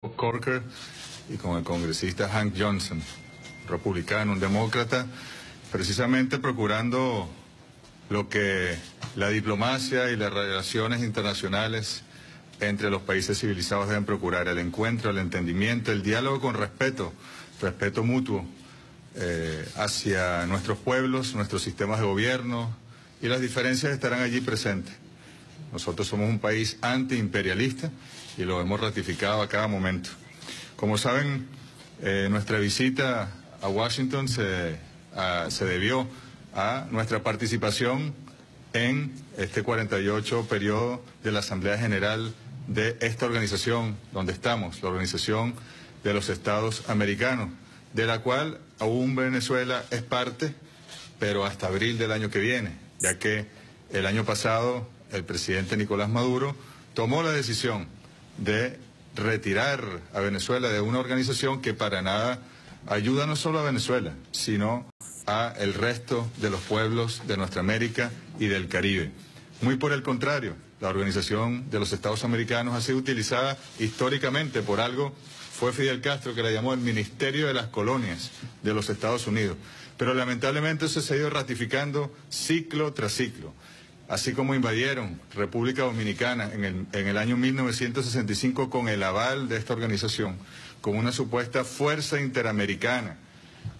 Corker y con el congresista Hank Johnson, republicano, un demócrata, precisamente procurando lo que la diplomacia y las relaciones internacionales entre los países civilizados deben procurar: el encuentro, el entendimiento, el diálogo con respeto mutuo hacia nuestros pueblos, nuestros sistemas de gobierno, y las diferencias estarán allí presentes. Nosotros somos un país antiimperialista y lo hemos ratificado a cada momento. Como saben, nuestra visita a Washington se debió a nuestra participación en este 48 periodo de la Asamblea General de esta organización donde estamos, la Organización de los Estados Americanos, de la cual aún Venezuela es parte, pero hasta abril del año que viene, ya que el año pasado el presidente Nicolás Maduro tomó la decisión de retirar a Venezuela de una organización que para nada ayuda no solo a Venezuela, sino a el resto de los pueblos de nuestra América y del Caribe. Muy por el contrario, la Organización de los Estados Americanos ha sido utilizada históricamente por algo. Fue Fidel Castro que la llamó el Ministerio de las Colonias de los Estados Unidos. Pero lamentablemente eso se ha ido ratificando ciclo tras ciclo. Así como invadieron República Dominicana en el año 1965 con el aval de esta organización, con una supuesta fuerza interamericana,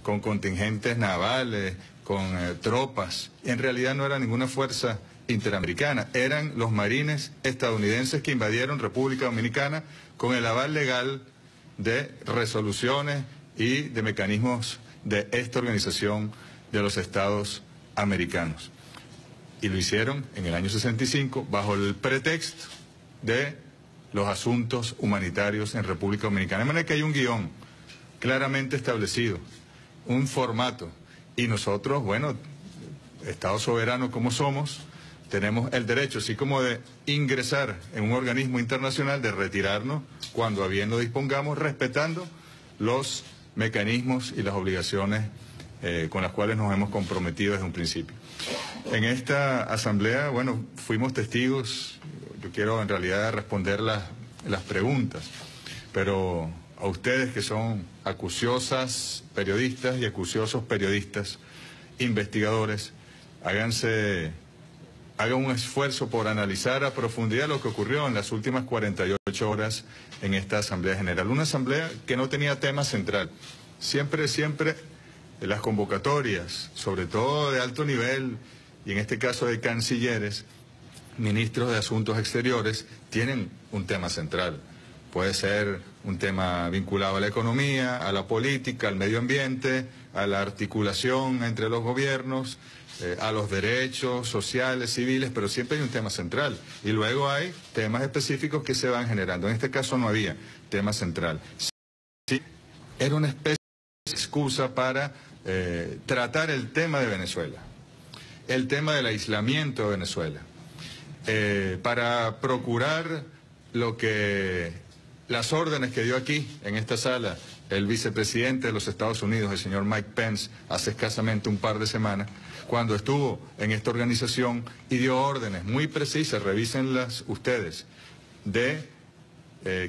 con contingentes navales, con tropas. En realidad no era ninguna fuerza interamericana, eran los marines estadounidenses que invadieron República Dominicana con el aval legal de resoluciones y de mecanismos de esta organización de los Estados Americanos. Y lo hicieron en el año 65 bajo el pretexto de los asuntos humanitarios en República Dominicana. De manera que hay un guión claramente establecido, un formato, y nosotros, bueno, Estado soberano como somos, tenemos el derecho, así como de ingresar en un organismo internacional, de retirarnos cuando a bien lo dispongamos, respetando los mecanismos y las obligaciones con las cuales nos hemos comprometido desde un principio. En esta asamblea, bueno, fuimos testigos. Yo quiero en realidad responder las preguntas, pero a ustedes que son acuciosas periodistas y acuciosos periodistas, investigadores, hagan un esfuerzo por analizar a profundidad lo que ocurrió en las últimas 48 horas en esta Asamblea General. Una asamblea que no tenía tema central. Siempre las convocatorias, sobre todo de alto nivel, y en este caso de cancilleres, ministros de Asuntos Exteriores, tienen un tema central. Puede ser un tema vinculado a la economía, a la política, al medio ambiente, a la articulación entre los gobiernos, a los derechos sociales, civiles, pero siempre hay un tema central. Y luego hay temas específicos que se van generando. En este caso no había tema central. Sí, era una especie de excusa para tratar el tema de Venezuela, el tema del aislamiento de Venezuela, para procurar las órdenes que dio aquí, en esta sala, el vicepresidente de los Estados Unidos, el señor Mike Pence, hace escasamente un par de semanas, cuando estuvo en esta organización y dio órdenes muy precisas, revísenlas ustedes, de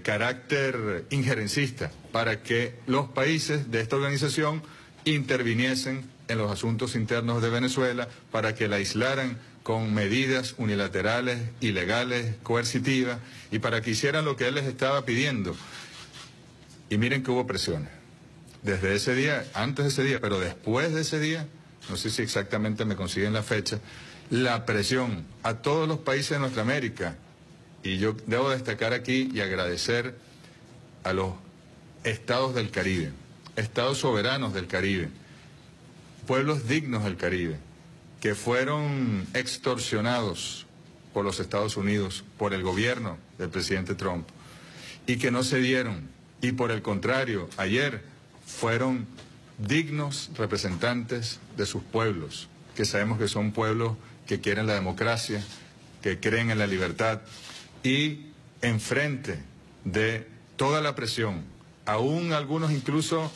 carácter injerencista, para que los países de esta organización interviniesen en los asuntos internos de Venezuela, para que la aislaran con medidas unilaterales, ilegales, coercitivas, y para que hicieran lo que él les estaba pidiendo. Y miren que hubo presiones. Desde ese día, antes de ese día, pero después de ese día, no sé si exactamente me consiguen la fecha, la presión a todos los países de nuestra América. Y yo debo destacar aquí y agradecer a los estados del Caribe, estados soberanos del Caribe, pueblos dignos del Caribe, que fueron extorsionados por los Estados Unidos, por el gobierno del presidente Trump, y que no cedieron, y por el contrario, ayer fueron dignos representantes de sus pueblos, que sabemos que son pueblos que quieren la democracia, que creen en la libertad, y enfrente de toda la presión, aún algunos incluso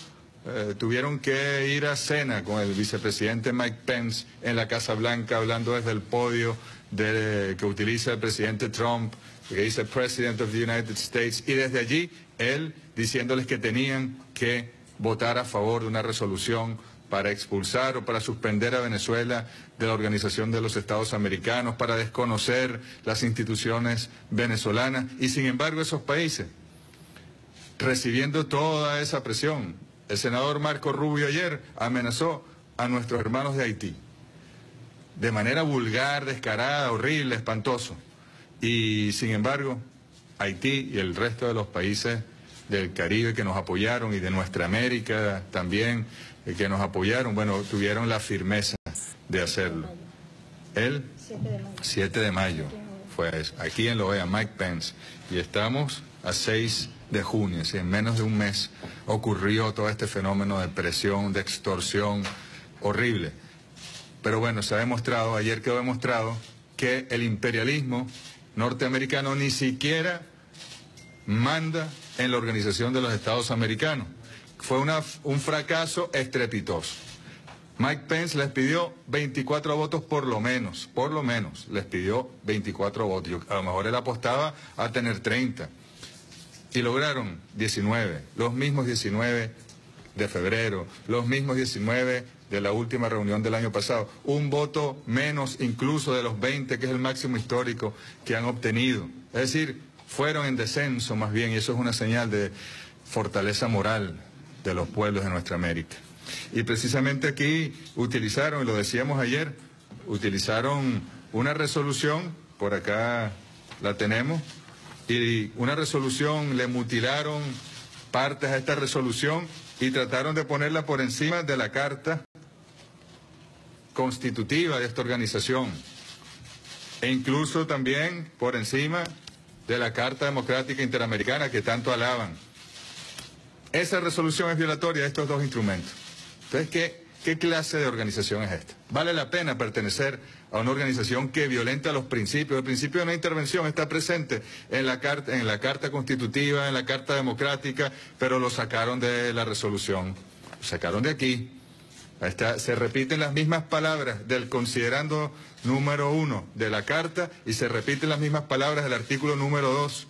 tuvieron que ir a cena con el vicepresidente Mike Pence en la Casa Blanca, hablando desde el podio que utiliza el presidente Trump, que dice President of the United States, y desde allí él diciéndoles que tenían que votar a favor de una resolución para expulsar o para suspender a Venezuela de la Organización de los Estados Americanos, para desconocer las instituciones venezolanas. Y sin embargo esos países, recibiendo toda esa presión, el senador Marco Rubio ayer amenazó a nuestros hermanos de Haití de manera vulgar, descarada, horrible, espantoso. Y sin embargo, Haití y el resto de los países del Caribe que nos apoyaron y de nuestra América también que nos apoyaron, bueno, tuvieron la firmeza de hacerlo. El 7 de mayo fue aquí en la OEA, Mike Pence, y estamos a 6 de junio, así en menos de un mes ocurrió todo este fenómeno de presión, de extorsión horrible. Pero bueno, se ha demostrado, ayer quedó demostrado que el imperialismo norteamericano ni siquiera manda en la Organización de los Estados Americanos. Fue un fracaso estrepitoso. Mike Pence les pidió 24 votos por lo menos, les pidió 24 votos. A lo mejor él apostaba a tener 30. Y lograron 19, los mismos 19 de febrero, los mismos 19 de la última reunión del año pasado. Un voto menos incluso de los 20, que es el máximo histórico que han obtenido. Es decir, fueron en descenso más bien, y eso es una señal de fortaleza moral de los pueblos de nuestra América. Y precisamente aquí utilizaron, y lo decíamos ayer, utilizaron una resolución, por acá la tenemos, y una resolución, le mutilaron partes a esta resolución y trataron de ponerla por encima de la carta constitutiva de esta organización, e incluso también por encima de la Carta Democrática Interamericana que tanto alaban. Esa resolución es violatoria de estos dos instrumentos. Entonces, ¿qué clase de organización es esta? ¿Vale la pena pertenecer a una organización que violenta los principios? El principio de no intervención está presente en la Carta Constitutiva, en la Carta Democrática, pero lo sacaron de la resolución, lo sacaron de aquí. Se repiten las mismas palabras del considerando número 1 de la Carta y se repiten las mismas palabras del artículo número 2,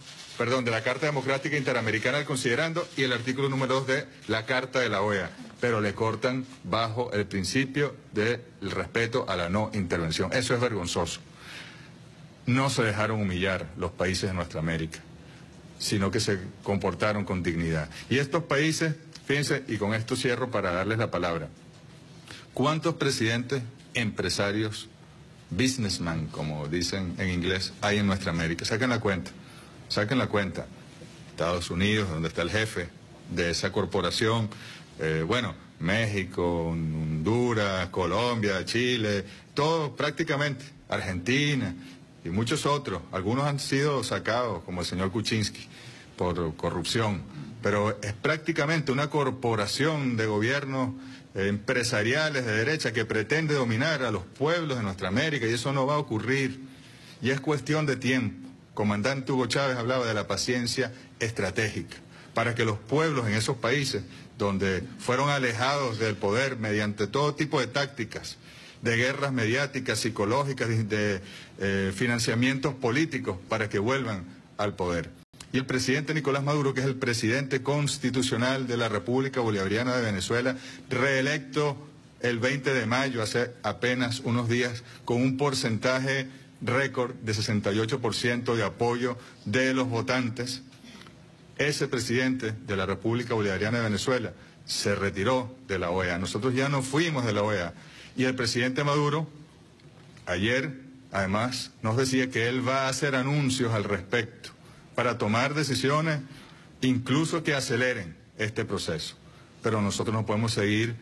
de la Carta Democrática Interamericana del considerando y el artículo número 2 de la Carta de la OEA, pero le cortan bajo el principio del respeto a la no intervención. Eso es vergonzoso. No se dejaron humillar los países de nuestra América, sino que se comportaron con dignidad. Y estos países, fíjense, y con esto cierro para darles la palabra, ¿cuántos presidentes, empresarios, businessmen, como dicen en inglés, hay en nuestra América? Saquen la cuenta. Estados Unidos, donde está el jefe de esa corporación, México, Honduras, Colombia, Chile, todo prácticamente, Argentina y muchos otros. Algunos han sido sacados, como el señor Kuczynski, por corrupción, pero es prácticamente una corporación de gobiernos empresariales de derecha que pretende dominar a los pueblos de nuestra América, y eso no va a ocurrir, y es cuestión de tiempo. Comandante Hugo Chávez hablaba de la paciencia estratégica para que los pueblos en esos países donde fueron alejados del poder mediante todo tipo de tácticas, de guerras mediáticas, psicológicas, de financiamientos políticos, para que vuelvan al poder. Y el presidente Nicolás Maduro, que es el presidente constitucional de la República Bolivariana de Venezuela, reelecto el 20 de mayo, hace apenas unos días, con un porcentaje récord de 68% de apoyo de los votantes, ese presidente de la República Bolivariana de Venezuela se retiró de la OEA. Nosotros ya no fuimos de la OEA. Y el presidente Maduro ayer, además, nos decía que él va a hacer anuncios al respecto para tomar decisiones, incluso que aceleren este proceso. Pero nosotros no podemos seguir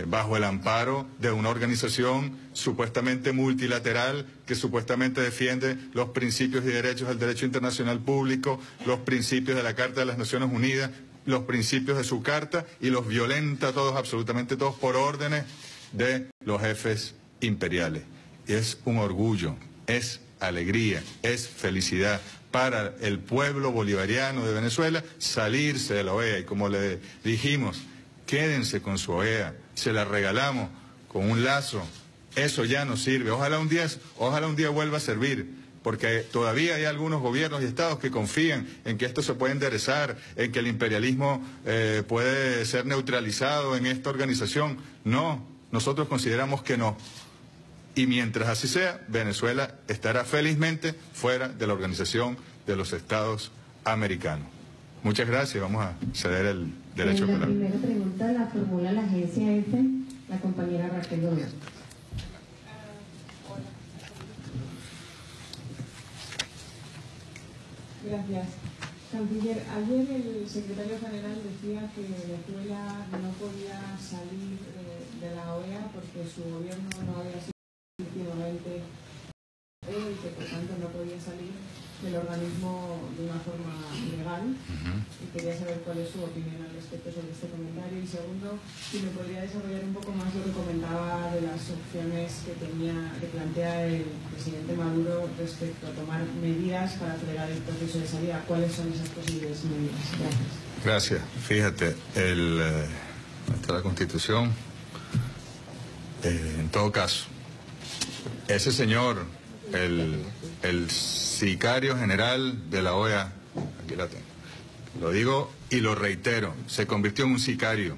bajo el amparo de una organización supuestamente multilateral que supuestamente defiende los principios y derechos del derecho internacional público, los principios de la Carta de las Naciones Unidas, los principios de su carta, y los violenta todos, absolutamente todos, por órdenes de los jefes imperiales. Y es un orgullo, es alegría, es felicidad para el pueblo bolivariano de Venezuela salirse de la OEA. Y como le dijimos, quédense con su OEA, se la regalamos con un lazo, eso ya no sirve. Ojalá un día vuelva a servir, porque todavía hay algunos gobiernos y estados que confían en que esto se puede enderezar, en que el imperialismo puede ser neutralizado en esta organización. No, nosotros consideramos que no. Y mientras así sea, Venezuela estará felizmente fuera de la Organización de los Estados Americanos. Muchas gracias. Vamos a ceder el derecho a palabra. La primera pregunta la formula la agencia EFE, la compañera Raquel Gómez. Gracias. Canciller, ayer el secretario general decía que Venezuela no podía salir de la OEA porque su gobierno no había sido efectivamente y que por tanto no podía salir del organismo de una forma legal. Y quería saber cuál es su opinión al respecto sobre este comentario. Y segundo, si me podría desarrollar un poco más lo que comentaba de las opciones que plantea el presidente Maduro respecto a tomar medidas para acelerar el proceso de salida. ¿Cuáles son esas posibles medidas? Gracias. Gracias. Fíjate, está la Constitución. En todo caso, ese señor, el sicario general de la OEA, aquí la tengo, lo digo y lo reitero, se convirtió en un sicario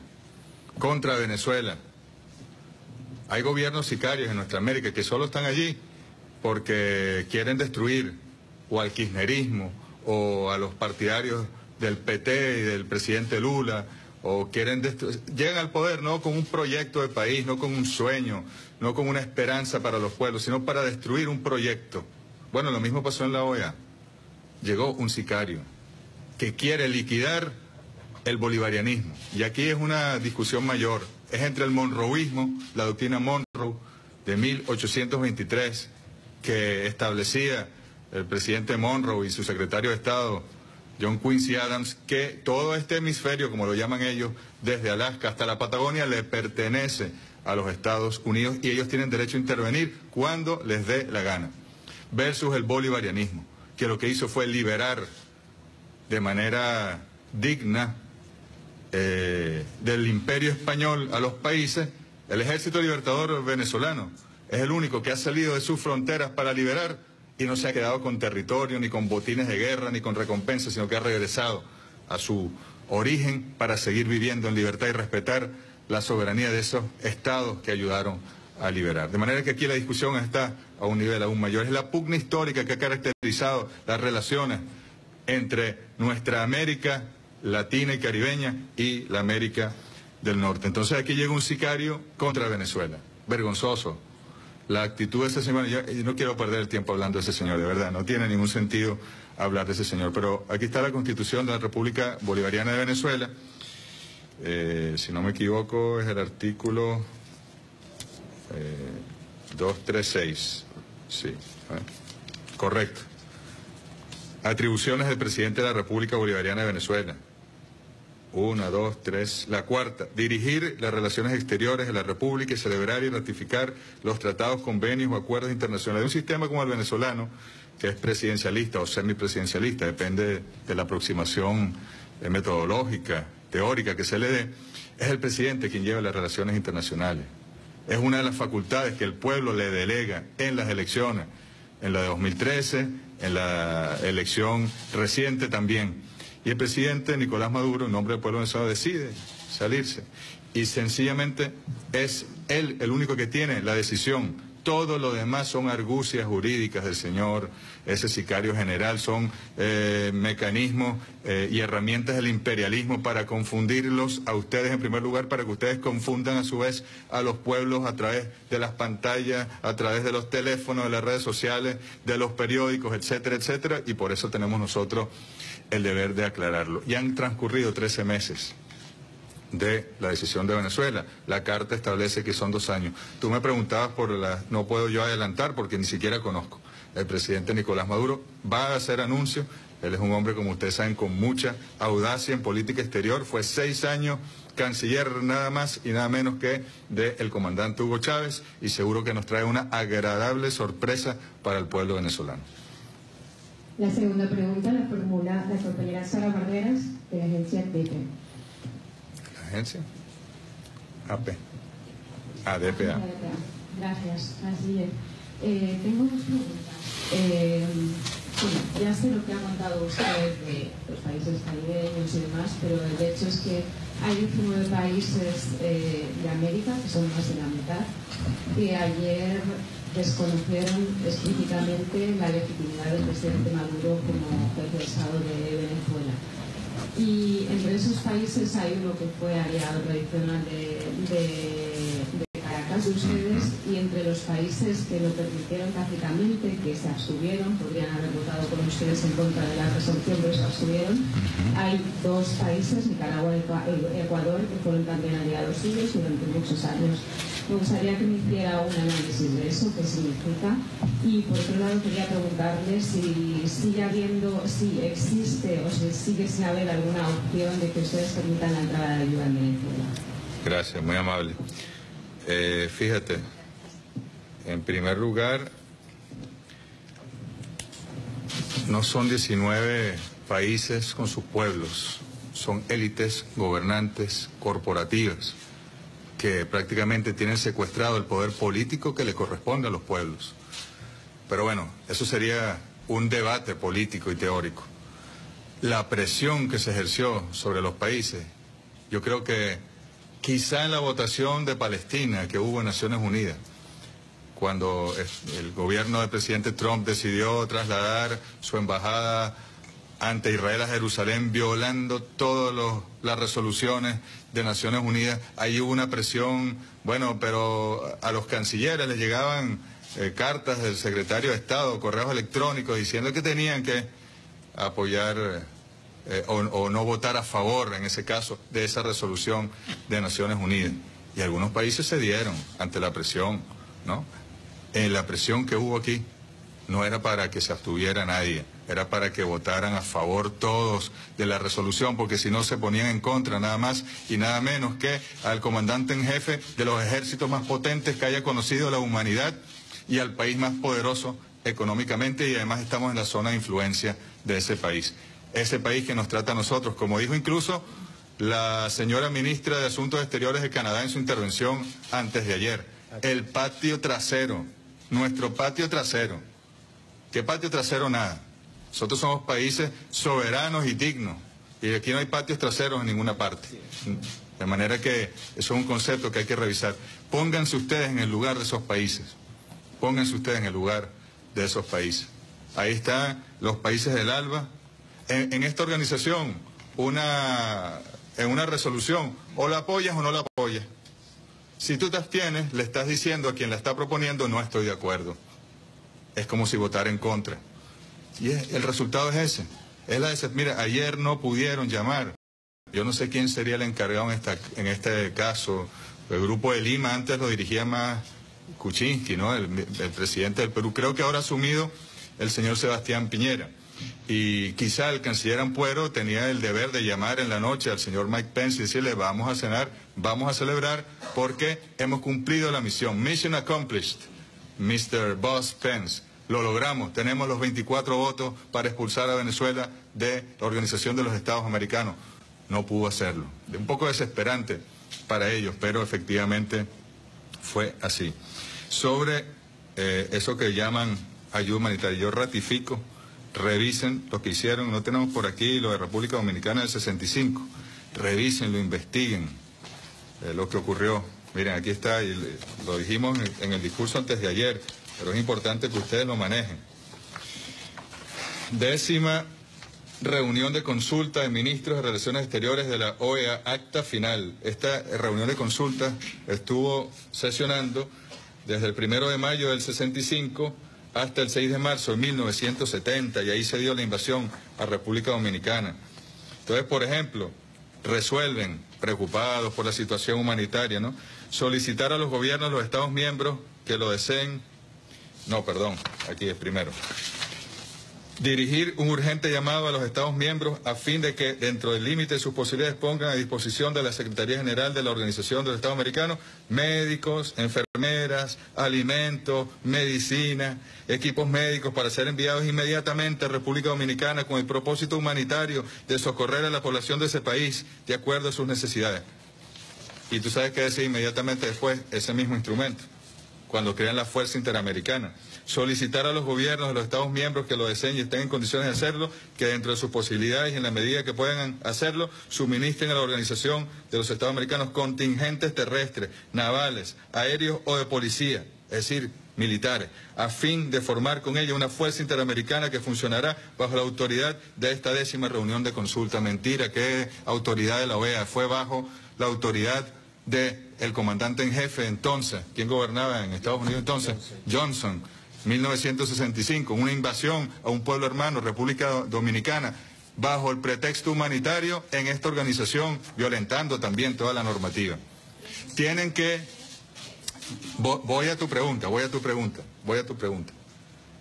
contra Venezuela. Hay gobiernos sicarios en nuestra América que solo están allí porque quieren destruir o al kirchnerismo o a los partidarios del PT y del presidente Lula, o quieren llegan al poder no con un proyecto de país, no con un sueño, no con una esperanza para los pueblos, sino para destruir un proyecto. Bueno, lo mismo pasó en la OEA. Llegó un sicario que quiere liquidar el bolivarianismo. Y aquí es una discusión mayor. Es entre el monroeísmo, la doctrina Monroe de 1823, que establecía el presidente Monroe y su secretario de Estado, John Quincy Adams, que todo este hemisferio, como lo llaman ellos, desde Alaska hasta la Patagonia, le pertenece a los Estados Unidos y ellos tienen derecho a intervenir cuando les dé la gana. Versus el bolivarianismo, que lo que hizo fue liberar de manera digna del imperio español a los países. El Ejército Libertador venezolano es el único que ha salido de sus fronteras para liberar y no se ha quedado con territorio, ni con botines de guerra, ni con recompensas, sino que ha regresado a su origen para seguir viviendo en libertad y respetar la soberanía de esos estados que ayudaron a liberar. De manera que aquí la discusión está a un nivel aún mayor. Es la pugna histórica que ha caracterizado las relaciones entre nuestra América latina y caribeña y la América del Norte. Entonces aquí llega un sicario contra Venezuela. Vergonzoso. La actitud de ese señor, yo no quiero perder el tiempo hablando de ese señor, de verdad, no tiene ningún sentido hablar de ese señor, pero aquí está la Constitución de la República Bolivariana de Venezuela, si no me equivoco es el artículo 236, sí, correcto. Atribuciones del presidente de la República Bolivariana de Venezuela. 1, 2, 3. La cuarta, dirigir las relaciones exteriores de la República y celebrar y ratificar los tratados, convenios o acuerdos internacionales. De un sistema como el venezolano, que es presidencialista o semipresidencialista, depende de la aproximación metodológica, teórica que se le dé, es el presidente quien lleva las relaciones internacionales. Es una de las facultades que el pueblo le delega en las elecciones, en la de 2013, en la elección reciente también. Y el presidente Nicolás Maduro, en nombre del pueblo venezolano, decide salirse. Y sencillamente es él el único que tiene la decisión. Todo lo demás son argucias jurídicas del señor, ese sicario general, son mecanismos y herramientas del imperialismo para confundirlos a ustedes en primer lugar, para que ustedes confundan a su vez a los pueblos a través de las pantallas, a través de los teléfonos, de las redes sociales, de los periódicos, etcétera, etcétera, y por eso tenemos nosotros el deber de aclararlo. Ya han transcurrido 13 meses de la decisión de Venezuela. La carta establece que son 2 años. Tú me preguntabas por no puedo yo adelantar porque ni siquiera conozco. El presidente Nicolás Maduro va a hacer anuncios. Él es un hombre, como ustedes saben, con mucha audacia en política exterior. Fue 6 años canciller nada más y nada menos que del comandante Hugo Chávez y seguro que nos trae una agradable sorpresa para el pueblo venezolano. La segunda pregunta la formula la compañera Sara Barreras, de la agencia ADP. ¿La agencia? AP. ADPA. Gracias, canciller. Tengo 2 preguntas. Bueno, ya sé lo que ha contado usted de los países caribeños y demás, pero el hecho es que hay 19 países de América, que son más de la mitad, que ayer desconocieron explícitamente la legitimidad del presidente Maduro como jefe de Estado de Venezuela. Y entre esos países hay uno que fue aliado tradicional de Caracas, de ustedes, y entre los países que lo permitieron tácitamente, que se abstuvieron, podrían haber votado con ustedes en contra de la resolución, pero se abstuvieron, hay dos países, Nicaragua y Ecuador, que fueron también aliados suyos durante muchos años. Me gustaría que me hiciera un análisis de eso, qué significa. Y por otro lado quería preguntarle si sigue habiendo, si existe o si sigue sin haber alguna opción de que ustedes permitan la entrada de ayuda en Venezuela. Gracias, muy amable. Fíjate, en primer lugar, no son 19 países con sus pueblos, son élites gobernantes corporativas que prácticamente tienen secuestrado el poder político que le corresponde a los pueblos. Pero bueno, eso sería un debate político y teórico. La presión que se ejerció sobre los países, yo creo que quizá en la votación de Palestina que hubo en Naciones Unidas, cuando el gobierno del presidente Trump decidió trasladar su embajada ante Israel a Jerusalén, violando todas las resoluciones de Naciones Unidas, ahí hubo una presión, bueno, pero a los cancilleres les llegaban cartas del secretario de Estado, correos electrónicos, diciendo que tenían que apoyar o no votar a favor, en ese caso, de esa resolución de Naciones Unidas. Y algunos países cedieron ante la presión, ¿no? La presión que hubo aquí no era para que se abstuviera nadie, era para que votaran a favor todos de la resolución, porque si no se ponían en contra nada más y nada menos que al comandante en jefe de los ejércitos más potentes que haya conocido la humanidad y al país más poderoso económicamente, y además estamos en la zona de influencia de ese país que nos trata a nosotros, como dijo incluso la señora ministra de Asuntos Exteriores de Canadá en su intervención antes de ayer. El patio trasero, nuestro patio trasero. ¿Qué patio trasero? Nada. Nosotros somos países soberanos y dignos, y aquí no hay patios traseros en ninguna parte. De manera que eso es un concepto que hay que revisar. Pónganse ustedes en el lugar de esos países. Pónganse ustedes en el lugar de esos países. Ahí están los países del ALBA. En esta organización, en una resolución, o la apoyas o no la apoyas. Si tú te abstienes, le estás diciendo a quien la está proponiendo, no estoy de acuerdo. Es como si votara en contra. Y el resultado es ese. Mira, ayer no pudieron llamar. Yo no sé quién sería el encargado en este caso. El Grupo de Lima antes lo dirigía más Kuczynski, ¿no? El presidente del Perú. Creo que ahora ha asumido el señor Sebastián Piñera. Y quizá el canciller Ampuero tenía el deber de llamar en la noche al señor Mike Pence y decirle: vamos a cenar, vamos a celebrar, porque hemos cumplido la misión. Mission accomplished, Mr. Boss Pence. Lo logramos, tenemos los 24 votos para expulsar a Venezuela de la Organización de los Estados Americanos. No pudo hacerlo. Un poco desesperante para ellos, pero efectivamente fue así. Sobre eso que llaman ayuda humanitaria, yo ratifico. Revisen lo que hicieron, no tenemos por aquí lo de República Dominicana del 65, revísenlo, investiguen lo que ocurrió. Miren, aquí está, y lo dijimos en el discurso antes de ayer, pero es importante que ustedes lo manejen. 10ª reunión de consulta de ministros de Relaciones Exteriores de la OEA, acta final. Esta reunión de consulta estuvo sesionando desde el 1 de mayo del 65 hasta el 6 de marzo de 1970, y ahí se dio la invasión a República Dominicana. Entonces, por ejemplo, resuelven, preocupados por la situación humanitaria, ¿no?, solicitar a los gobiernos de los Estados miembros que lo deseen, aquí es primero, dirigir un urgente llamado a los Estados miembros a fin de que, dentro del límite de sus posibilidades, pongan a disposición de la Secretaría General de la Organización de los Estados Americanos médicos, enfermeras, alimentos, medicina, equipos médicos para ser enviados inmediatamente a República Dominicana con el propósito humanitario de socorrer a la población de ese país de acuerdo a sus necesidades. Y tú sabes qué decía inmediatamente después ese mismo instrumento. cuando crean la Fuerza Interamericana. Solicitar a los gobiernos de los Estados miembros que lo deseen y estén en condiciones de hacerlo, que dentro de sus posibilidades y en la medida que puedan hacerlo, suministren a la Organización de los Estados Americanos contingentes terrestres, navales, aéreos o de policía, es decir, militares, a fin de formar con ella una fuerza interamericana que funcionará bajo la autoridad de esta 10ª reunión de consulta. Mentira, ¿qué autoridad de la OEA? Fue bajo la autoridad del comandante en jefe entonces. ¿Quién gobernaba en Estados Unidos entonces? Johnson. 1965, una invasión a un pueblo hermano, República Dominicana, bajo el pretexto humanitario en esta organización, violentando también toda la normativa. Tienen que... Voy a tu pregunta.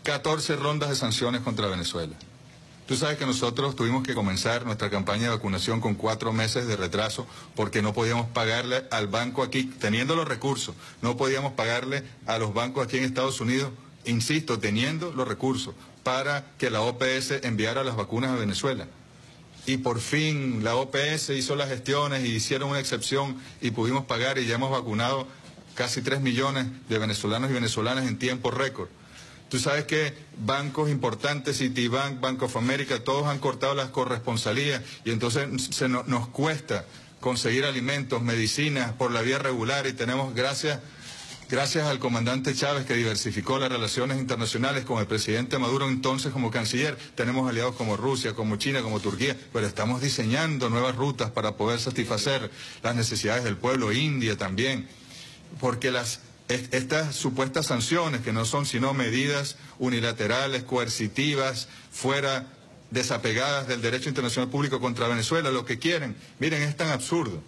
14 rondas de sanciones contra Venezuela. Tú sabes que nosotros tuvimos que comenzar nuestra campaña de vacunación con 4 meses de retraso porque no podíamos pagarle al banco aquí, teniendo los recursos, no podíamos pagarle a los bancos aquí en Estados Unidos, insisto, teniendo los recursos para que la OPS enviara las vacunas a Venezuela. Y por fin la OPS hizo las gestiones y hicieron una excepción y pudimos pagar y ya hemos vacunado casi 3 millones de venezolanos y venezolanas en tiempo récord. Tú sabes que bancos importantes, Citibank, Bank of America, todos han cortado las corresponsalías y entonces nos cuesta conseguir alimentos, medicinas por la vía regular y tenemos, gracias al comandante Chávez que diversificó las relaciones internacionales con el presidente Maduro entonces como canciller, tenemos aliados como Rusia, como China, como Turquía, pero estamos diseñando nuevas rutas para poder satisfacer las necesidades del pueblo, India también, porque estas supuestas sanciones, que no son sino medidas unilaterales, coercitivas, desapegadas del derecho internacional público contra Venezuela, lo que quieren, miren, es tan absurdo,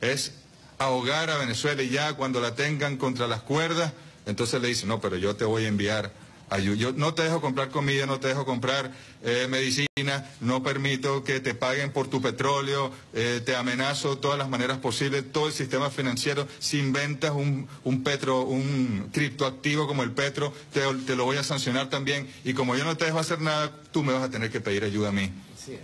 es ahogar a Venezuela y ya cuando la tengan contra las cuerdas, entonces le dicen, no, pero yo te voy a enviar ayuda. Yo no te dejo comprar comida, no te dejo comprar medicina, no permito que te paguen por tu petróleo, te amenazo de todas las maneras posibles, todo el sistema financiero, si inventas un criptoactivo como el petro, te lo voy a sancionar también, y como yo no te dejo hacer nada, tú me vas a tener que pedir ayuda a mí. Sí.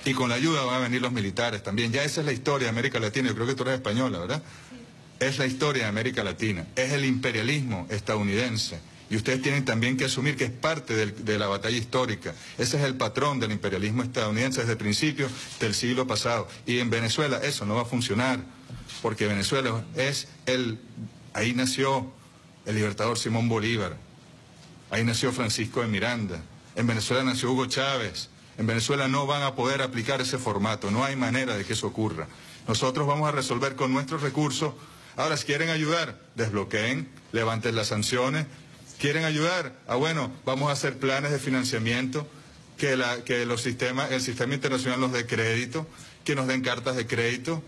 Y con la ayuda van a venir los militares también. Ya esa es la historia de América Latina. Yo creo que tú eres española, ¿verdad? Sí. Es la historia de América Latina. Es el imperialismo estadounidense. Y ustedes tienen también que asumir que es parte de la batalla histórica. Ese es el patrón del imperialismo estadounidense desde el principio del siglo pasado. Y en Venezuela eso no va a funcionar. Porque Venezuela ahí nació el libertador Simón Bolívar. Ahí nació Francisco de Miranda. En Venezuela nació Hugo Chávez. En Venezuela no van a poder aplicar ese formato, no hay manera de que eso ocurra. Nosotros vamos a resolver con nuestros recursos. Ahora, si quieren ayudar, desbloqueen, levanten las sanciones. ¿Quieren ayudar? Bueno, vamos a hacer planes de financiamiento, que el sistema internacional nos dé crédito, que nos den cartas de crédito,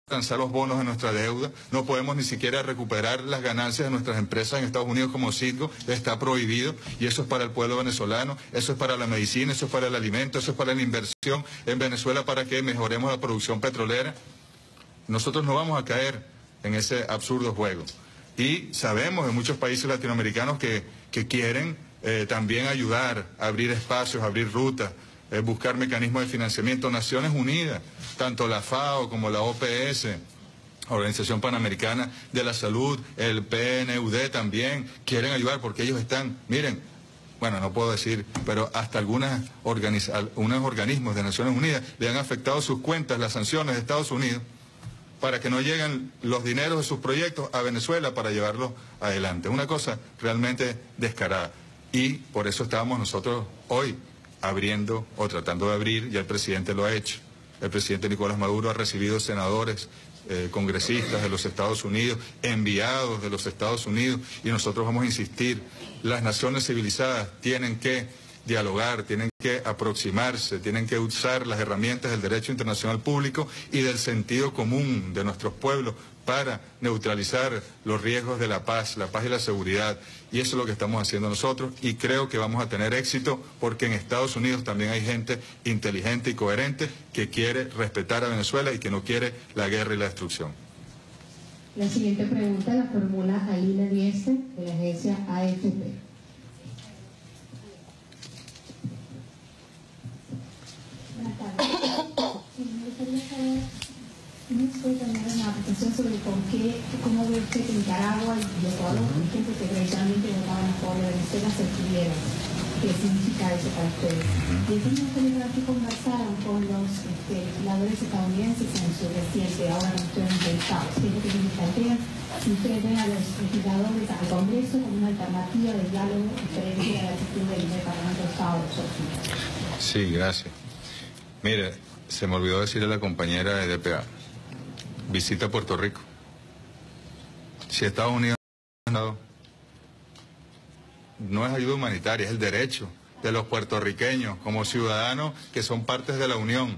alcanzar los bonos de nuestra deuda. No podemos ni siquiera recuperar las ganancias de nuestras empresas en Estados Unidos como Citgo, está prohibido, y eso es para el pueblo venezolano, eso es para la medicina, eso es para el alimento, eso es para la inversión en Venezuela para que mejoremos la producción petrolera. Nosotros no vamos a caer en ese absurdo juego. Y sabemos de muchos países latinoamericanos que quieren también ayudar a abrir espacios, a abrir rutas, buscar mecanismos de financiamiento. Naciones Unidas, tanto la FAO como la OPS, Organización Panamericana de la Salud, el PNUD también quieren ayudar porque ellos están, miren, bueno, no puedo decir, pero hasta unos organismos de Naciones Unidas le han afectado sus cuentas las sanciones de Estados Unidos para que no lleguen los dineros de sus proyectos a Venezuela para llevarlos adelante. Una cosa realmente descarada. Y por eso estábamos nosotros hoy abriendo o tratando de abrir, ya el presidente lo ha hecho. El presidente Nicolás Maduro ha recibido senadores, congresistas de los Estados Unidos, enviados de los Estados Unidos, y nosotros vamos a insistir, las naciones civilizadas tienen que dialogar, tienen que aproximarse, tienen que usar las herramientas del derecho internacional público y del sentido común de nuestros pueblos para neutralizar los riesgos de la paz y la seguridad. Y eso es lo que estamos haciendo nosotros, y creo que vamos a tener éxito porque en Estados Unidos también hay gente inteligente y coherente que quiere respetar a Venezuela y que no quiere la guerra y la destrucción. La siguiente pregunta la formula Alina Dieste, de la agencia AFP. Buenas tardes. Me gustaría saber ¿No puede tener una apreciación sobre por qué, cómo ve usted que Nicaragua y Ecuador, por ejemplo, que tradicionalmente votaban a favor de Venezuela, se abstuvieron? ¿Qué significa eso para ustedes? Y entonces ustedes aquí conversaron con los legisladores estadounidenses en su reciente, ahora en ustedes entrevistados. ¿Qué es lo que ellos plantean? Si ustedes ven a los legisladores al Congreso como una alternativa de diálogo diferente a la actitud del Parlamento de Estados Unidos. Sí, gracias. Mire, se me olvidó decirle a la compañera de DPA, visita Puerto Rico. Si Estados Unidos no es ayuda humanitaria, es el derecho de los puertorriqueños como ciudadanos que son partes de la Unión.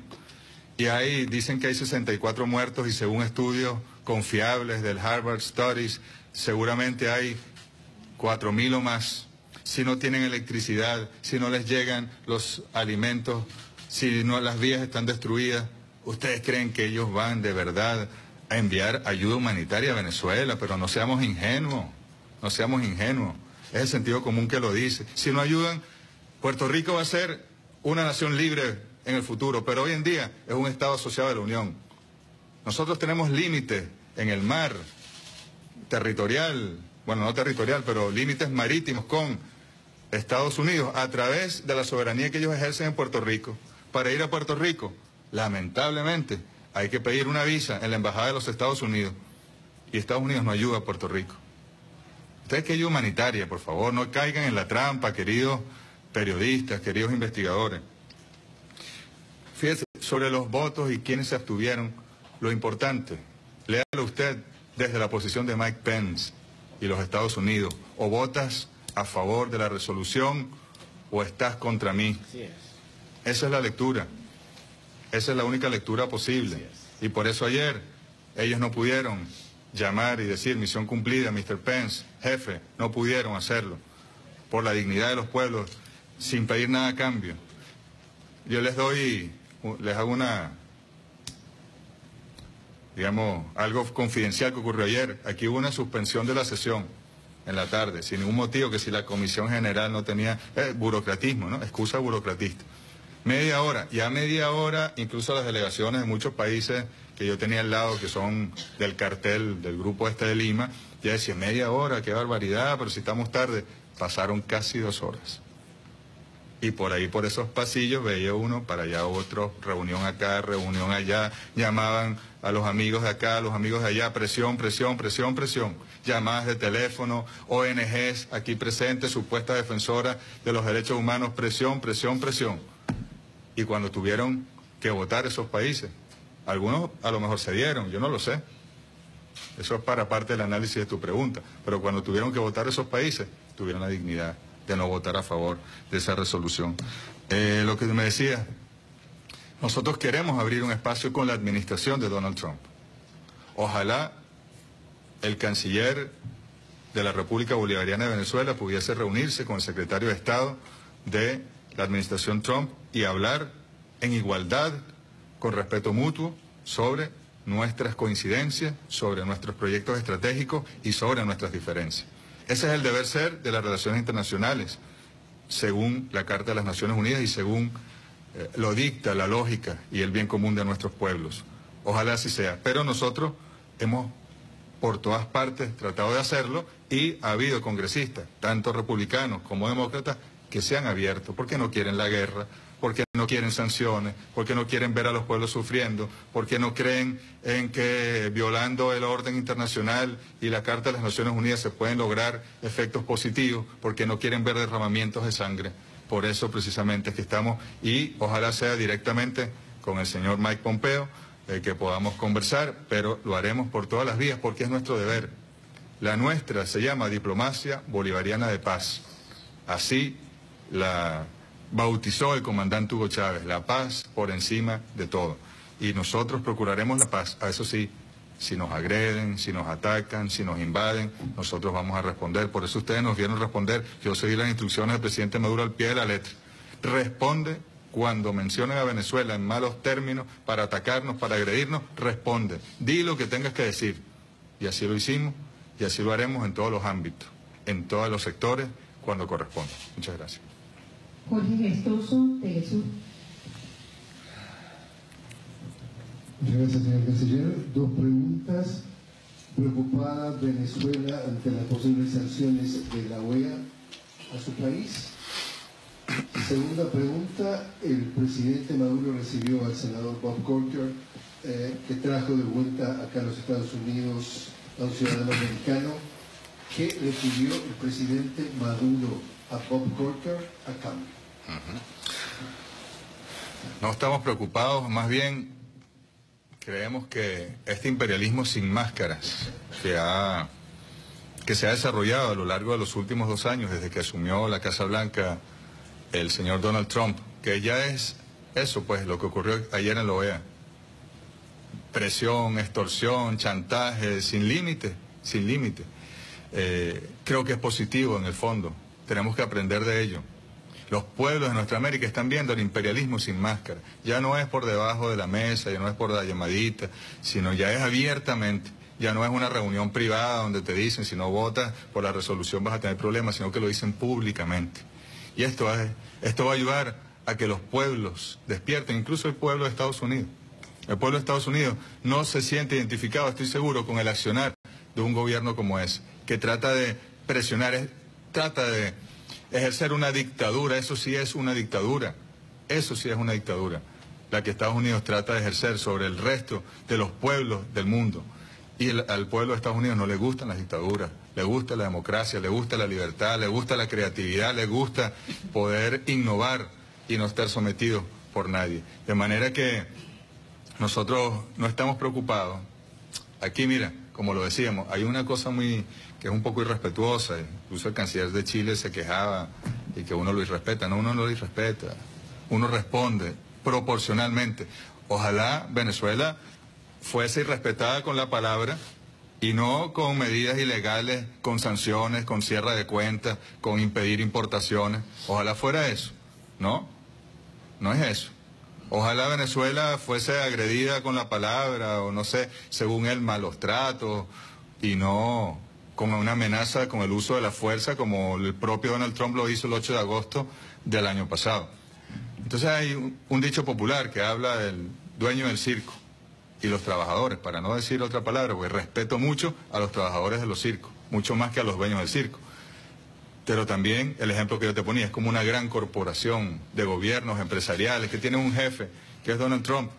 Y dicen que hay 64 muertos y según estudios confiables del Harvard Studies, seguramente hay 4.000 o más. Si no tienen electricidad, si no les llegan los alimentos, si no las vías están destruidas, ¿ustedes creen que ellos van de verdad a enviar ayuda humanitaria a Venezuela? Pero no seamos ingenuos, no seamos ingenuos. Es el sentido común que lo dice. Si no ayudan, Puerto Rico va a ser una nación libre en el futuro, pero hoy en día es un Estado asociado a la Unión. Nosotros tenemos límites en el mar territorial, bueno, no territorial, pero límites marítimos con Estados Unidos a través de la soberanía que ellos ejercen en Puerto Rico. Para ir a Puerto Rico, lamentablemente, hay que pedir una visa en la Embajada de los Estados Unidos y Estados Unidos no ayuda a Puerto Rico. Ustedes que ayuda humanitaria, por favor, no caigan en la trampa, queridos periodistas, queridos investigadores. Fíjese, sobre los votos y quienes se abstuvieron, lo importante, léalo usted desde la posición de Mike Pence y los Estados Unidos. O votas a favor de la resolución o estás contra mí. Esa es la lectura. Esa es la única lectura posible. Y por eso ayer ellos no pudieron llamar y decir misión cumplida, Mr. Pence, jefe, no pudieron hacerlo. Por la dignidad de los pueblos, sin pedir nada a cambio. Yo les hago algo confidencial que ocurrió ayer. Aquí hubo una suspensión de la sesión en la tarde, sin ningún motivo, que si la Comisión General no tenía burocratismo, ¿no? Excusa burocratista. Media hora, ya media hora, incluso las delegaciones de muchos países que yo tenía al lado, que son del cartel, del grupo de Lima, ya decían, media hora, qué barbaridad, pero si estamos tarde. Pasaron casi 2 horas. Y por ahí, por esos pasillos, veía uno, para allá otro, reunión acá, reunión allá, llamaban a los amigos de acá, a los amigos de allá, presión, presión, presión, presión. Llamadas de teléfono, ONGs aquí presentes, supuestas defensoras de los derechos humanos, presión, presión, presión. Y cuando tuvieron que votar esos países, algunos a lo mejor cedieron, yo no lo sé. Eso es para parte del análisis de tu pregunta. Pero cuando tuvieron que votar esos países, tuvieron la dignidad de no votar a favor de esa resolución. Lo que me decía, nosotros queremos abrir un espacio con la administración de Donald Trump. Ojalá el canciller de la República Bolivariana de Venezuela pudiese reunirse con el secretario de Estado de la administración Trump y hablar en igualdad, con respeto mutuo, sobre nuestras coincidencias, sobre nuestros proyectos estratégicos y sobre nuestras diferencias. Ese es el deber ser de las relaciones internacionales, según la Carta de las Naciones Unidas y según lo dicta la lógica y el bien común de nuestros pueblos. Ojalá así sea. Pero nosotros hemos, por todas partes, tratado de hacerlo y ha habido congresistas, tanto republicanos como demócratas, que se han abierto porque no quieren la guerra, porque no quieren sanciones, porque no quieren ver a los pueblos sufriendo, porque no creen en que violando el orden internacional y la Carta de las Naciones Unidas se pueden lograr efectos positivos, porque no quieren ver derramamientos de sangre. Por eso precisamente es que estamos, y ojalá sea directamente con el señor Mike Pompeo, que podamos conversar, pero lo haremos por todas las vías porque es nuestro deber. La nuestra se llama Diplomacia Bolivariana de Paz. Así la bautizó el comandante Hugo Chávez, la paz por encima de todo. Y nosotros procuraremos la paz. A eso sí, si nos agreden, si nos atacan, si nos invaden, nosotros vamos a responder. Por eso ustedes nos vieron responder. Yo seguí las instrucciones del presidente Maduro al pie de la letra. Responde cuando mencionen a Venezuela en malos términos para atacarnos, para agredirnos, responde. Di lo que tengas que decir. Y así lo hicimos y así lo haremos en todos los ámbitos, en todos los sectores, cuando corresponda. Muchas gracias. Jorge Gestoso, Telesur. Muchas gracias, señor canciller. Dos preguntas. ¿Preocupada Venezuela ante las posibles sanciones de la OEA a su país? Segunda pregunta, el presidente Maduro recibió al senador Bob Corker, que trajo de vuelta acá a los Estados Unidos a un ciudadano americano. ¿Qué le pidió el presidente Maduro a Bob Corker a cambio? No estamos preocupados, más bien creemos que este imperialismo sin máscaras que se ha desarrollado a lo largo de los últimos 2 años, desde que asumió la Casa Blanca el señor Donald Trump, que ya es eso, pues, lo que ocurrió ayer en la OEA. Presión, extorsión, chantaje, sin límite, sin límite. Creo que es positivo en el fondo, tenemos que aprender de ello. Los pueblos de nuestra América están viendo el imperialismo sin máscara. Ya no es por debajo de la mesa, ya no es por la llamadita, sino ya es abiertamente. Ya no es una reunión privada donde te dicen si no votas por la resolución vas a tener problemas, sino que lo dicen públicamente. Y esto va a ayudar a que los pueblos despierten, incluso el pueblo de Estados Unidos. El pueblo de Estados Unidos no se siente identificado, estoy seguro, con el accionar de un gobierno como ese, que trata de presionar, trata de ejercer una dictadura. Eso sí es una dictadura, eso sí es una dictadura, la que Estados Unidos trata de ejercer sobre el resto de los pueblos del mundo. Y al pueblo de Estados Unidos no le gustan las dictaduras, le gusta la democracia, le gusta la libertad, le gusta la creatividad, le gusta poder innovar y no estar sometido por nadie. De manera que nosotros no estamos preocupados. Aquí, mira, como lo decíamos, hay una cosa que es un poco irrespetuosa. Incluso el canciller de Chile se quejaba y que uno lo irrespeta. No, uno no lo irrespeta. Uno responde proporcionalmente. Ojalá Venezuela fuese irrespetada con la palabra y no con medidas ilegales, con sanciones, con cierre de cuentas, con impedir importaciones. Ojalá fuera eso. No, no es eso. Ojalá Venezuela fuese agredida con la palabra o no sé, según él, malos tratos y no con una amenaza con el uso de la fuerza como el propio Donald Trump lo hizo el 8 de agosto del año pasado. Entonces hay un dicho popular que habla del dueño del circo y los trabajadores, para no decir otra palabra, porque respeto mucho a los trabajadores de los circos, mucho más que a los dueños del circo. Pero también el ejemplo que yo te ponía es como una gran corporación de gobiernos empresariales que tiene un jefe, que es Donald Trump.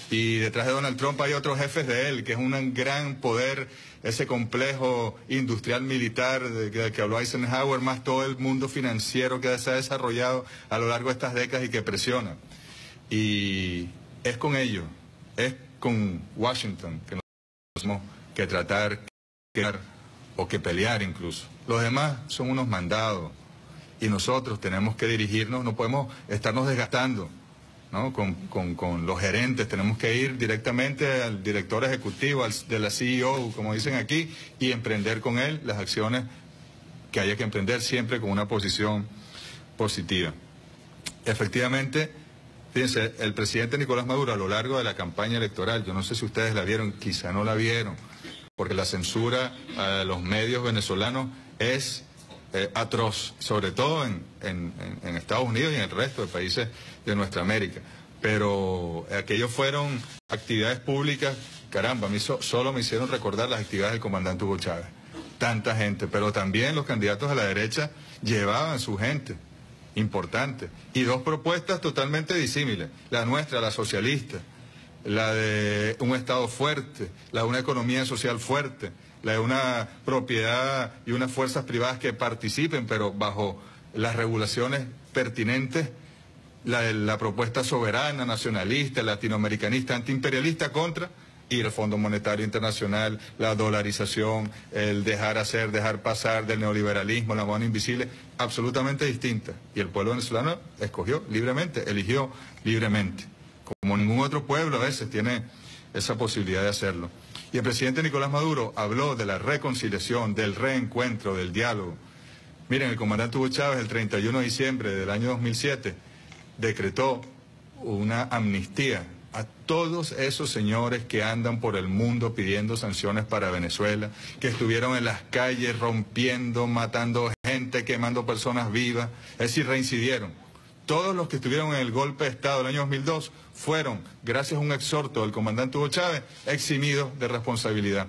Y detrás de Donald Trump hay otros jefes de él, que es un gran poder, ese complejo industrial militar del que habló Eisenhower, más todo el mundo financiero que se ha desarrollado a lo largo de estas décadas y que presiona. Y es con ellos, es con Washington que nos tenemos que tratar, o que pelear incluso. Los demás son unos mandados y nosotros tenemos que dirigirnos, no podemos estarnos desgastando, ¿no? Con los gerentes, tenemos que ir directamente al director ejecutivo, de la CEO, como dicen aquí, y emprender con él las acciones que haya que emprender, siempre con una posición positiva. Efectivamente, fíjense, el presidente Nicolás Maduro a lo largo de la campaña electoral, yo no sé si ustedes la vieron, quizá no la vieron, porque la censura a los medios venezolanos es atroz, sobre todo en Estados Unidos y en el resto de países de nuestra América. Pero aquellos fueron actividades públicas, caramba, a mí solo me hicieron recordar las actividades del comandante Hugo Chávez. Tanta gente, pero también los candidatos a la derecha llevaban su gente importante. Y dos propuestas totalmente disímiles, la nuestra, la socialista, la de un Estado fuerte, la de una economía social fuerte, la de una propiedad y unas fuerzas privadas que participen, pero bajo las regulaciones pertinentes, la de la propuesta soberana, nacionalista, latinoamericanista, antiimperialista contra, y el Fondo Monetario Internacional, la dolarización, el dejar hacer, dejar pasar del neoliberalismo, la mano invisible, absolutamente distinta. Y el pueblo venezolano escogió libremente, eligió libremente. Como ningún otro pueblo a veces tiene esa posibilidad de hacerlo. Y el presidente Nicolás Maduro habló de la reconciliación, del reencuentro, del diálogo. Miren, el comandante Hugo Chávez el 31 de diciembre del año 2007 decretó una amnistía a todos esos señores que andan por el mundo pidiendo sanciones para Venezuela, que estuvieron en las calles rompiendo, matando gente, quemando personas vivas, es decir, reincidieron. todos los que estuvieron en el golpe de Estado del año 2002 fueron, gracias a un exhorto del comandante Hugo Chávez, eximidos de responsabilidad.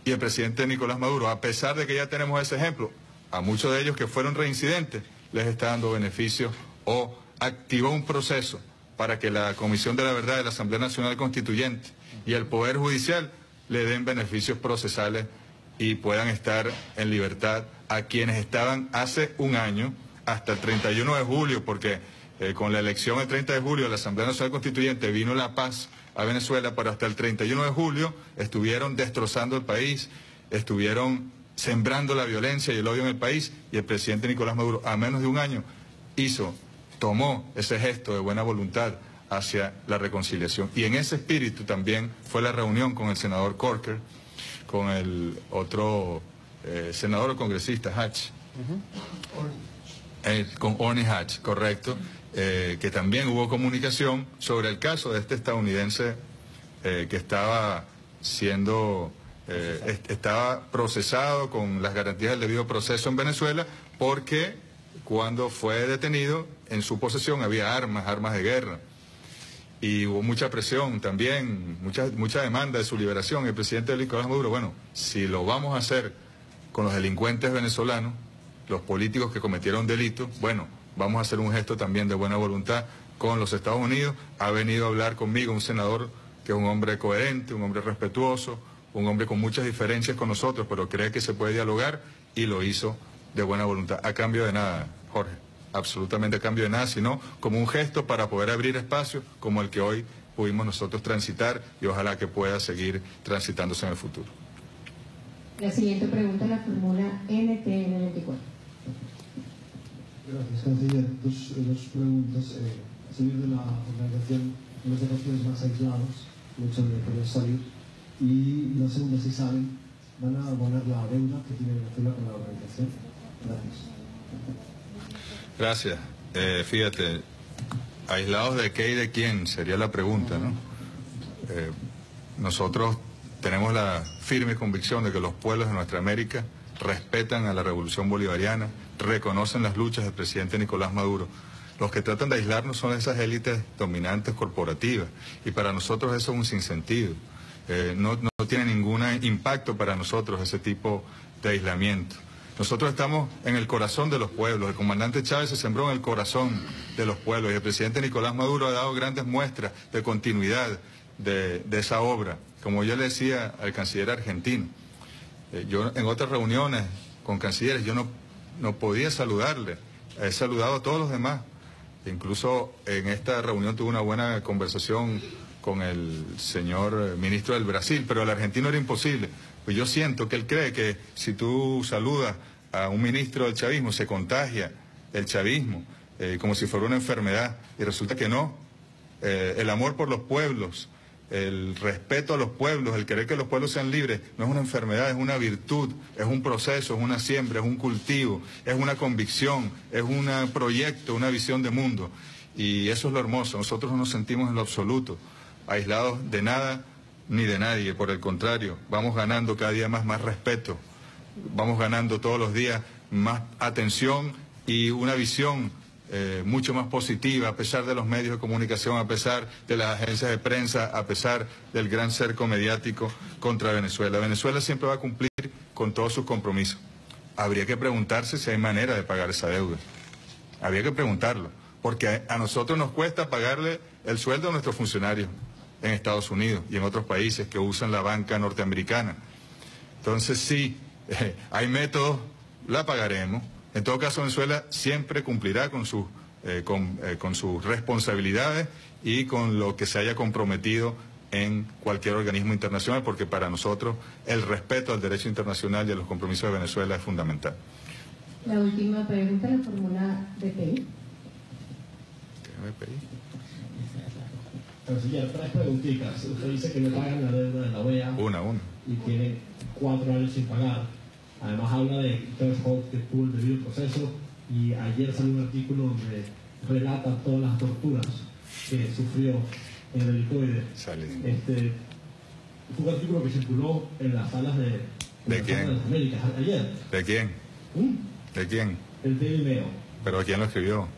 Y el presidente Nicolás Maduro, a pesar de que ya tenemos ese ejemplo, a muchos de ellos que fueron reincidentes, les está dando beneficios o activó un proceso para que la Comisión de la Verdad de la Asamblea Nacional Constituyente y el Poder Judicial le den beneficios procesales y puedan estar en libertad a quienes estaban hace un año hasta el 31 de julio, porque con la elección el 30 de julio de la Asamblea Nacional Constituyente vino la paz a Venezuela, pero hasta el 31 de julio estuvieron destrozando el país, estuvieron sembrando la violencia y el odio en el país, y el presidente Nicolás Maduro, a menos de un año, tomó ese gesto de buena voluntad hacia la reconciliación. Y en ese espíritu también fue la reunión con el senador Corker, con el otro senador o congresista Hatch, con Orny Hatch, correcto, que también hubo comunicación sobre el caso de este estadounidense que estaba siendo, estaba procesado con las garantías del debido proceso en Venezuela, porque cuando fue detenido en su posesión había armas de guerra. Y hubo mucha presión también, mucha demanda de su liberación. El presidente Nicolás Maduro, bueno, si lo vamos a hacer con los delincuentes venezolanos, los políticos que cometieron delitos, bueno, vamos a hacer un gesto también de buena voluntad con los Estados Unidos. Ha venido a hablar conmigo un senador que es un hombre coherente, un hombre respetuoso, un hombre con muchas diferencias con nosotros, pero cree que se puede dialogar y lo hizo de buena voluntad, a cambio de nada, Jorge. Absolutamente a cambio de nada, sino como un gesto para poder abrir espacios como el que hoy pudimos nosotros transitar y ojalá que pueda seguir transitándose en el futuro. La siguiente pregunta la formula NTN24. Gracias, canciller. Dos preguntas. Salir de la organización, de los regiones más aislados, el hecho de poder salir. Y la segunda, si saben, ¿van a abonar la deuda que tiene Venezuela con la organización? Gracias. Gracias. Fíjate, ¿aislados de qué y de quién? Sería la pregunta, ¿no? Nosotros tenemos la firme convicción de que los pueblos de nuestra América respetan a la revolución bolivariana, reconocen las luchas del presidente Nicolás Maduro. Los que tratan de aislarnos son esas élites dominantes corporativas, y para nosotros eso es un sinsentido. No tiene ningún impacto para nosotros ese tipo de aislamiento. Nosotros estamos en el corazón de los pueblos. El comandante Chávez se sembró en el corazón de los pueblos y el presidente Nicolás Maduro ha dado grandes muestras de continuidad de esa obra. Como yo le decía al canciller argentino, yo en otras reuniones con cancilleres yo no podía saludarle. He saludado a todos los demás. Incluso en esta reunión tuve una buena conversación con el señor ministro del Brasil, pero al argentino era imposible. Pues yo siento que él cree que si tú saludas a un ministro del chavismo se contagia el chavismo como si fuera una enfermedad, y resulta que no. El amor por los pueblos, el respeto a los pueblos, el querer que los pueblos sean libres no es una enfermedad, es una virtud, es un proceso, es una siembra, es un cultivo, es una convicción, es un proyecto, una visión de mundo, y eso es lo hermoso. Nosotros no nos sentimos en lo absoluto aislados de nada ni de nadie, por el contrario, vamos ganando cada día más respeto, vamos ganando todos los días más atención y una visión mucho más positiva, a pesar de los medios de comunicación, a pesar de las agencias de prensa, a pesar del gran cerco mediático contra Venezuela. Venezuela siempre va a cumplir con todos sus compromisos. Habría que preguntarse si hay manera de pagar esa deuda. Habría que preguntarlo, porque a nosotros nos cuesta pagarle el sueldo a nuestros funcionarios en Estados Unidos y en otros países que usan la banca norteamericana. Entonces sí, hay métodos, la pagaremos. En todo caso, Venezuela siempre cumplirá con sus responsabilidades y con lo que se haya comprometido en cualquier organismo internacional, porque para nosotros el respeto al derecho internacional y a los compromisos de Venezuela es fundamental. La última pregunta la formula DPI. Canciller, 3 preguntitas. Usted dice que no pagan la deuda de la OEA. Una. Y tiene 4 años sin pagar. Además habla de threshold que tuvo el debido proceso, y ayer salió un artículo donde relata todas las torturas que sufrió en el helicoide. Fue un artículo que circuló en las salas de las Américas ayer. ¿De quién? ¿De quién? El Daily Mail. ¿Pero quién lo escribió?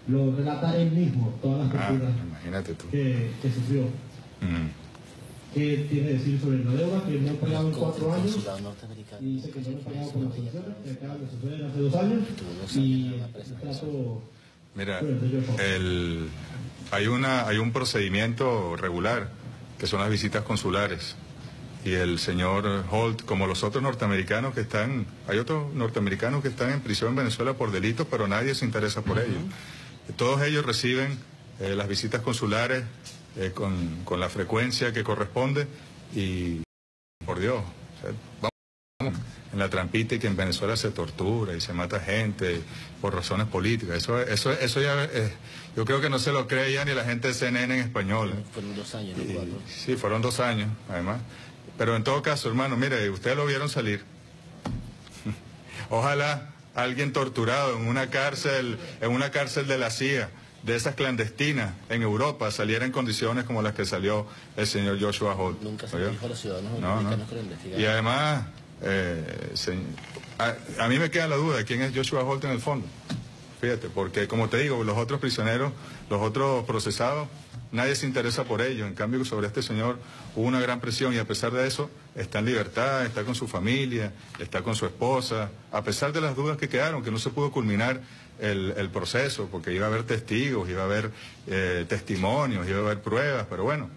lo relata él mismo, todas las torturas imagínate tú. que sufrió. ¿Qué tiene que decir sobre la deuda? Que no ha pagado en 4 años y dice que no lo ha pagado por las sanciones que acaban de suceder hace 2 años y el trato... Mira, hay un procedimiento regular que son las visitas consulares y el señor Holt, como los otros norteamericanos que están, hay otros norteamericanos que están en prisión en Venezuela por delitos, pero nadie se interesa por ellos. Todos ellos reciben las visitas consulares con la frecuencia que corresponde y, por Dios, o sea, vamos en la trampita y que en Venezuela se tortura y se mata gente por razones políticas. Eso ya yo creo que no se lo cree ya ni la gente de CNN en español. Fueron 2 años, ¿no? 4. Sí, fueron 2 años, además. Pero en todo caso, hermano, mire, ustedes lo vieron salir. Ojalá alguien torturado en una cárcel de la CIA, de esas clandestinas en Europa, saliera en condiciones como las que salió el señor Joshua Holt. Nunca se dijo a los ciudadanos americanos que lo investigaron. Y además, a mí me queda la duda de quién es Joshua Holt en el fondo. Fíjate, porque como te digo, los otros prisioneros, los otros procesados, nadie se interesa por ellos. En cambio, sobre este señor hubo una gran presión y a pesar de eso está en libertad, está con su familia, está con su esposa, a pesar de las dudas que quedaron, que no se pudo culminar el proceso, porque iba a haber testigos, iba a haber testimonios, iba a haber pruebas, pero bueno,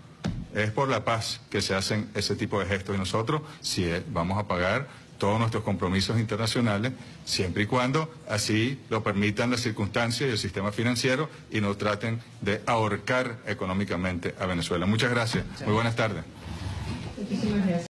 es por la paz que se hacen ese tipo de gestos y nosotros sí vamos a pagar todos nuestros compromisos internacionales, siempre y cuando así lo permitan las circunstancias y el sistema financiero y no traten de ahorcar económicamente a Venezuela. Muchas gracias. Muy buenas tardes. Muchísimas gracias.